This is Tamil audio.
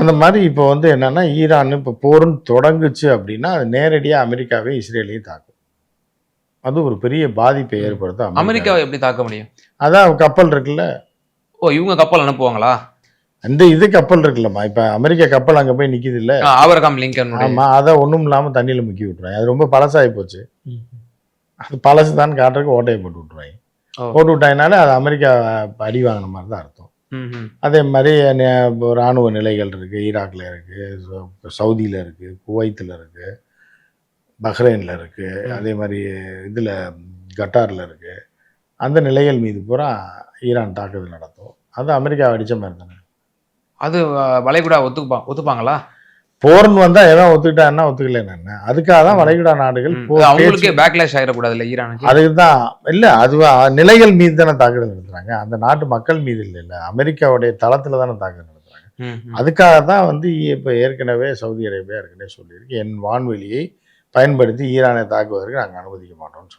அந்த மாதிரி இப்போ வந்து என்னன்னா, ஈரான் இப்போ போர்ன்னு தொடங்குச்சு அப்படின்னா, அது நேரடியா அமெரிக்காவையும், இஸ்ரேலையும் தாக்கும். அது ஒரு பெரிய பாதிப்பை ம். ஏற்படுத்தும் அமெரிக்காவுக்கு. அமெரிக்காவ எப்படி தாக்க முடியும்? அதான் கப்பல் இருக்குல்ல, ஓ! இவங்க கப்பல் அனுப்புவாங்களா? அந்த இது கப்பல் இருக்குல்லம்மா, இப்ப அமெரிக்கா கப்பல் அங்க போய் நிக்குதுல்ல. ஆபிரகாம் லிங்கனுடைய ஆமா, அத ஒண்ணும் இல்லாம தண்ணியில முக்கி விட்டுருவாங்க. அது ரொம்ப பழசாகி போச்சு. ம். அது பழசு தான் காட்டுறதுக்கு ஓட்டைய போட்டு விட்டுருவாங்க. ஓ. போட்டு விட்டாங்கனாலே அது அமெரிக்கா அடி வாங்கின மாதிரி தான் அர்த்தம். ம்ஹ்ம். அதே மாதிரி ராணுவ நிலைகள் இருக்கு. ஈராக்ல இருக்கு, சவுதியில இருக்கு, குவைத்தில் இருக்கு, பஹ்ரைன்ல இருக்கு, ம். அதே மாதிரி இதுல கட்டார்ல இருக்கு. அந்த நிலைகள் மீது பூரா ஈரான் தாக்குதல் நடத்தும். அது அமெரிக்கா அடிச்ச மாதிரி தானே. அது வளைகுடா ஒத்துப்பாங்களா? போர்ன்னு வந்தா எவன் ஒத்துக்கிட்டான்னா ஒத்துக்கலைன்னா என்ன? அதுக்காக தான் வளைகுடா நாடுகள் அது அவங்களுக்கே பேக்லாஷ் ஆயிடக்கூடாதுல்ல ஈரானுக்கு? அதுதான் இல்ல. அது நிலைகள் மீது தானே தாக்குதல் நடத்துறாங்க. அந்த நாட்டு மக்கள் மீது இல்ல. அமெரிக்காவுடைய தளத்துல தானே தாக்குதல் நடத்துறாங்க. ம்ஹ்ம். அதுக்காக தான் வந்து இப்ப ஏற்கனவே சவுதி அரேபியா ஏற்கனவே சொல்லியிருக்கு. என் வான்வெளியை பயன்படுத்தி ஈரானை தாக்குவதற்கு நாங்க அனுமதிக்க மாட்டோம்னு சொல்லி.